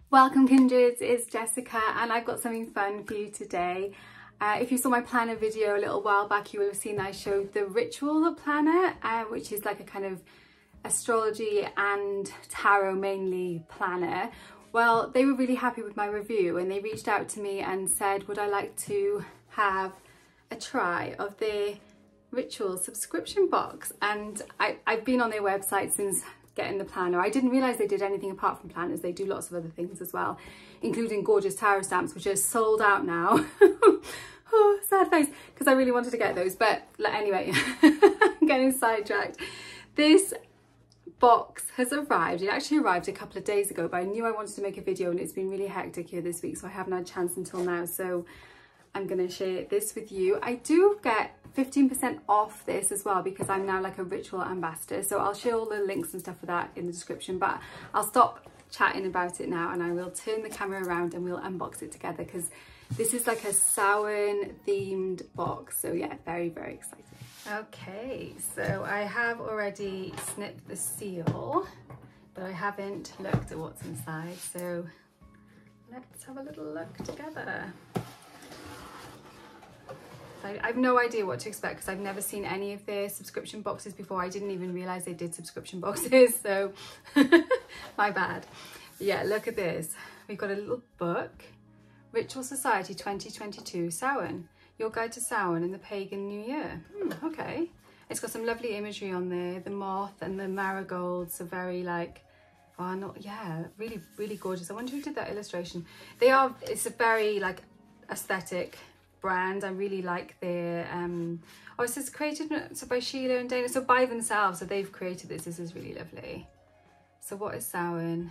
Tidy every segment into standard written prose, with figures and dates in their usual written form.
Welcome kindreds, it's Jessica and I've got something fun for you today. If you saw my planner video a little while back, you will have seen I showed the Writual planner, which is like a kind of astrology and tarot mainly planner. Well, they were really happy with my review and they reached out to me and said, would I like to have a try of their Writual subscription box? And I've been on their website since getting the planner. I didn't realise they did anything apart from planners. They do lots of other things as well, including gorgeous tarot stamps, which are sold out now. Oh, sad face, because I really wanted to get those. But anyway, I'm getting sidetracked. This box has arrived. It actually arrived a couple of days ago, but I knew I wanted to make a video and it's been really hectic here this week, so I haven't had a chance until now. So I'm going to share this with you. I do get 15% off this as well because I'm now like a Writual ambassador. So I'll share all the links and stuff for that in the description, but I'll stop chatting about it now and I will turn the camera around and we'll unbox it together because this is like a Samhain themed box. So yeah, very, very exciting. Okay, so I have already snipped the seal, but I haven't looked at what's inside. So let's have a little look together. I have no idea what to expect because I've never seen any of their subscription boxes before. I didn't even realise they did subscription boxes, so my bad. Yeah, look at this. We've got a little book, Ritual Society 2022 Samhain, Your Guide to Samhain and the Pagan New Year. Okay. It's got some lovely imagery on there. The moth and the marigolds are very like, oh, not, yeah, really, really gorgeous. I wonder who did that illustration. They are, it's a very like aesthetic brand. I really like their oh, it says created so by Sheila and Dana, so by themselves, so they've created this. This is really lovely. So what is Samhain?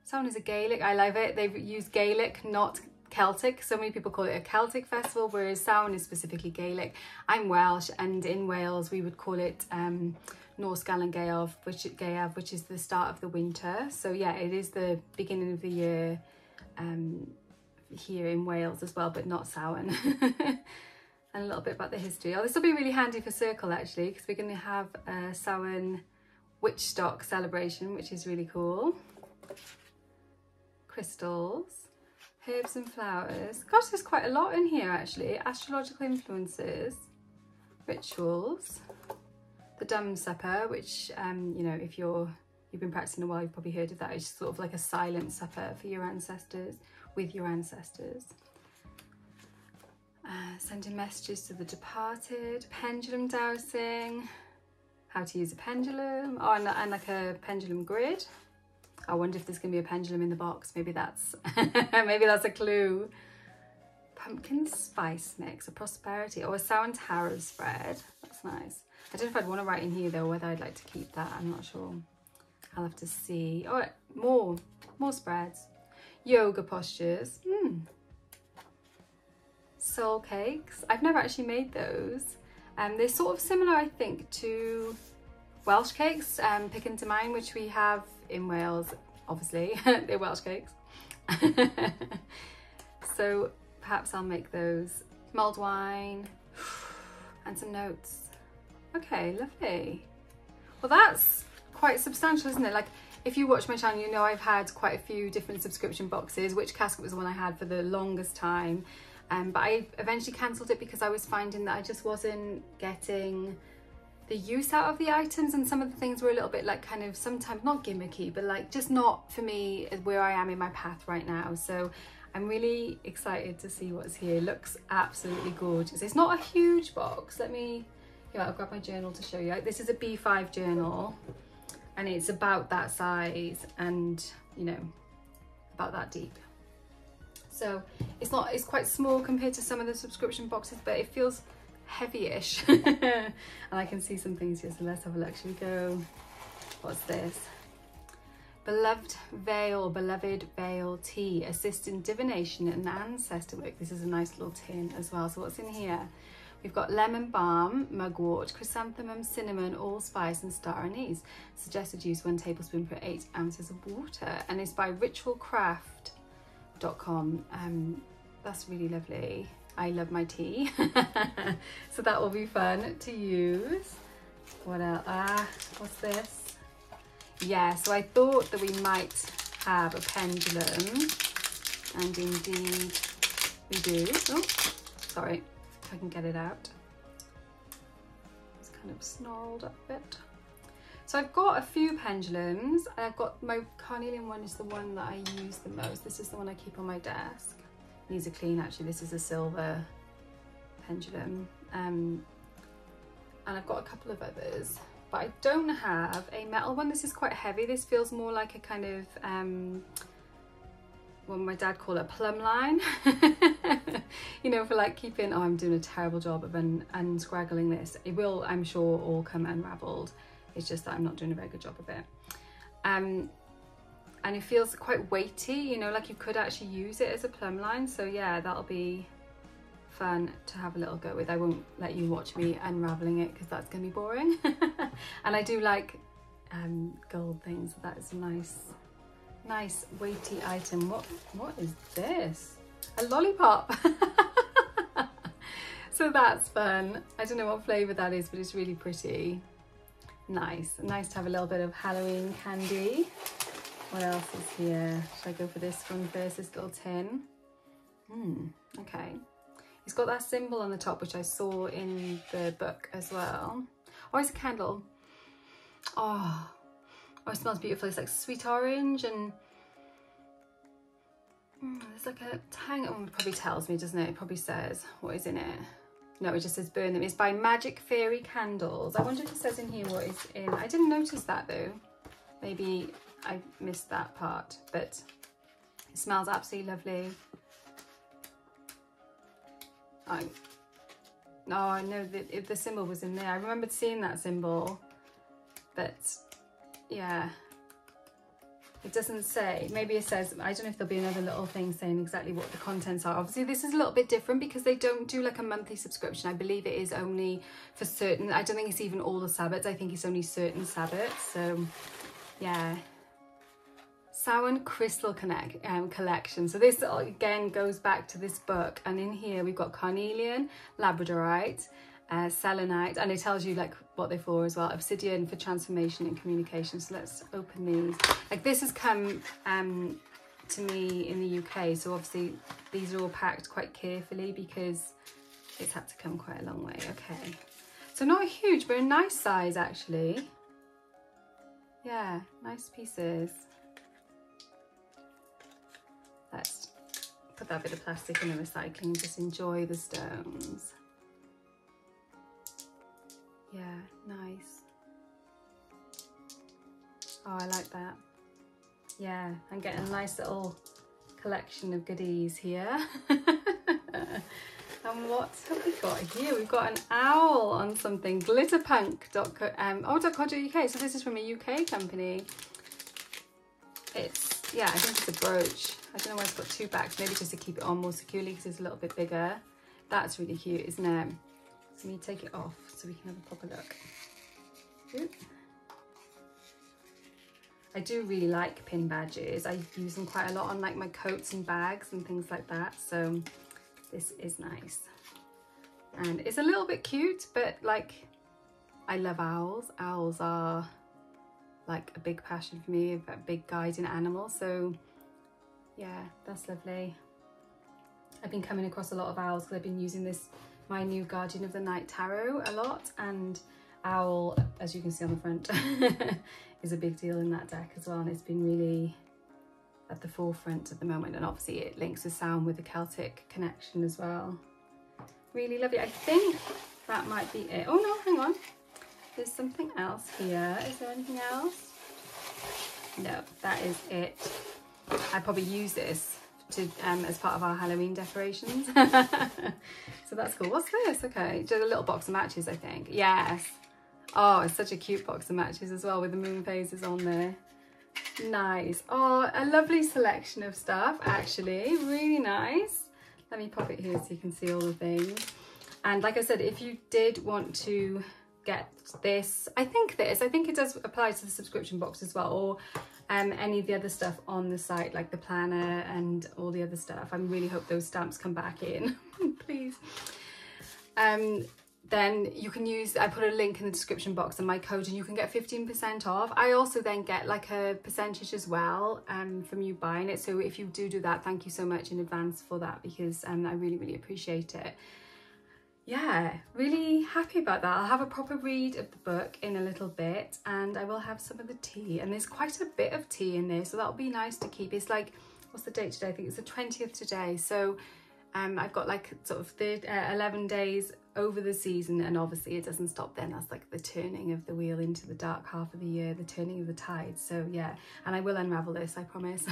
Samhain is a Gaelic. I love it. They've used Gaelic, not Celtic. So many people call it a Celtic festival, whereas Samhain is specifically Gaelic. I'm Welsh, and in Wales we would call it Nos Galan Gaeaf, which is the start of the winter. So yeah, it is the beginning of the year here in Wales as well, but not Samhain. And a little bit about the history. Oh, this will be really handy for Circle actually, because we're going to have a Samhain witch stock celebration, which is really cool. Crystals, herbs and flowers. Gosh, there's quite a lot in here actually. Astrological influences, rituals, the Dumb Supper, which you know, if you've been practicing a while, you've probably heard of that. It's sort of like a silent supper for your ancestors, with your ancestors. Sending messages to the departed, pendulum dowsing, how to use a pendulum, oh, and like a pendulum grid. I wonder if there's gonna be a pendulum in the box. Maybe that's maybe that's a clue. Pumpkin spice mix, a prosperity, or a Samhain tarot spread. That's nice. I don't know if I'd want to write in here though whether I'd like to keep that. I'm not sure. I'll have to see. Oh, more spreads. Yoga postures. Soul cakes. I've never actually made those. They're sort of similar, I think, to Welsh cakes, Pick to Mine, which we have in Wales, obviously. They're Welsh cakes. So perhaps I'll make those. Mulled wine and some notes. Okay, lovely. Well, that's quite substantial, isn't it? Like, if you watch my channel, you know I've had quite a few different subscription boxes. Witch Casket was the one I had for the longest time. But I eventually cancelled it because I was finding that I just wasn't getting the use out of the items, and some of the things were a little bit like kind of sometimes not gimmicky, but like just not for me where I am in my path right now. So I'm really excited to see what's here. It looks absolutely gorgeous. It's not a huge box. Let me, yeah, I'll grab my journal to show you. This is a B5 journal and it's about that size and, you know, about that deep. So it's quite small compared to some of the subscription boxes, but it feels heavy-ish. And I can see some things here, so let's have a look. Should we go? What's this? Beloved Veil Tea, assist in divination and ancestor work. This is a nice little tin as well. So what's in here? We've got lemon balm, mugwort, chrysanthemum, cinnamon, allspice and star anise. Suggested use 1 tablespoon per 8 ounces of water, and it's by ritualcraft.com. That's really lovely. I love my tea. So that will be fun to use. What else? What's this? Yeah, so I thought that we might have a pendulum, and indeed we do. Oh, sorry, if I can get it out. It's kind of snarled up a bit. So I've got a few pendulums. I've got my carnelian one is the one that I use the most. This is the one I keep on my desk. These are clean actually. This is a silver pendulum. And I've got a couple of others, but I don't have a metal one. This is quite heavy. This feels more like a kind of, well, my dad called it a plumb line. You know, for like keeping, oh, I'm doing a terrible job of unscraggling this. It will, I'm sure, all come unraveled. It's just that I'm not doing a very good job of it. And it feels quite weighty, you know, like you could actually use it as a plumb line. So yeah, that'll be fun to have a little go with. I won't let you watch me unraveling it because that's gonna be boring. And I do like gold things. That is a nice weighty item. What is this? A lollipop. So that's fun. I don't know what flavor that is, but it's really pretty. Nice to have a little bit of Halloween candy. What else is here? Should I go for this one first, this little tin? Okay. It's got that symbol on the top, which I saw in the book as well. Oh, it's a candle. Oh, it smells beautiful. It's like sweet orange and there's like a tang. Oh, it probably tells me, doesn't it? It probably says what is in it. No, it just says burn them. It's by Magic Fairy Candles. I wonder if it says in here what is in. I didn't notice that though. Maybe I missed that part, but it smells absolutely lovely. No, I know that if the symbol was in there. I remembered seeing that symbol, but yeah, it doesn't say. Maybe it says, I don't know if there'll be another little thing saying exactly what the contents are. Obviously this is a little bit different because they don't do like a monthly subscription. I believe it is only for certain, I don't think it's even all the Sabbats. I think it's only certain Sabbats. So yeah. Samhain Crystal Collection. So this again goes back to this book, and in here we've got carnelian, labradorite, selenite, and it tells you like what they're for as well. Obsidian for transformation and communication. So let's open these. Like this has come to me in the UK, so obviously these are all packed quite carefully because it's had to come quite a long way. Okay, so not huge, but a nice size actually. Yeah, nice pieces. Let's put that bit of plastic in the recycling and just enjoy the stones. Yeah, nice. Oh, I like that. Yeah, I'm getting a nice little collection of goodies here. And what have we got here? We've got an owl on something, glitterpunk.co.uk. So this is from a UK company. It's, yeah, I think it's a brooch. I don't know why it's got two backs, maybe just to keep it on more securely because it's a little bit bigger. That's really cute, isn't it? So let me take it off so we can have a proper look. Ooh. I do really like pin badges. I use them quite a lot on like my coats and bags and things like that. So this is nice. And it's a little bit cute, but like, I love owls. Owls are like a big passion for me, a big guiding animal. So yeah, that's lovely. I've been coming across a lot of owls because I've been using this, my new Guardian of the Night tarot a lot, and owl, as you can see on the front, is a big deal in that deck as well, and it's been really at the forefront at the moment, and obviously it links the sound with the Celtic connection as well. Really lovely. I think that might be it. Oh no, hang on. There's something else here. Is there anything else? No, that is it. I probably use this to as part of our Halloween decorations. So that's cool. What's this? Okay, just a little box of matches, I think. Yes. Oh, it's such a cute box of matches as well with the moon phases on there. Nice. Oh, a lovely selection of stuff, actually. Really nice. Let me pop it here so you can see all the things. And like I said, if you did want to get this, I think it does apply to the subscription box as well, or any of the other stuff on the site, like the planner and all the other stuff. I really hope those stamps come back in, please. then you can use, I put a link in the description box and my code, and you can get 15% off. I also then get like a percentage as well from you buying it. So if you do that, thank you so much in advance for that, because I really appreciate it. Yeah, really happy about that. I'll have a proper read of the book in a little bit, and I will have some of the tea, and there's quite a bit of tea in there, so that'll be nice to keep. It's like, what's the date today? I think it's the 20th today, so I've got like sort of 11 days over the season, and obviously it doesn't stop then. That's like the turning of the wheel into the dark half of the year, the turning of the tide. So yeah, and I will unravel this, I promise.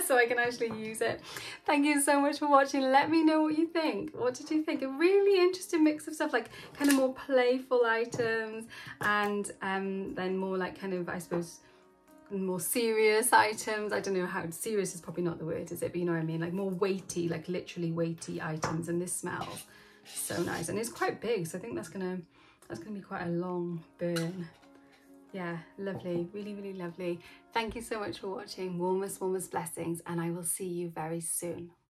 So I can actually use it. Thank you so much for watching. Let me know what you think. What did you think? A really interesting mix of stuff, like kind of more playful items, and then more like kind of, I suppose, more serious items. I don't know how, serious is probably not the word, is it? But you know what I mean, like more weighty, like literally weighty items. And this smells so nice, and it's quite big, so I think that's gonna be quite a long burn. Yeah, lovely, really lovely. Thank you so much for watching. Warmest blessings, and I will see you very soon.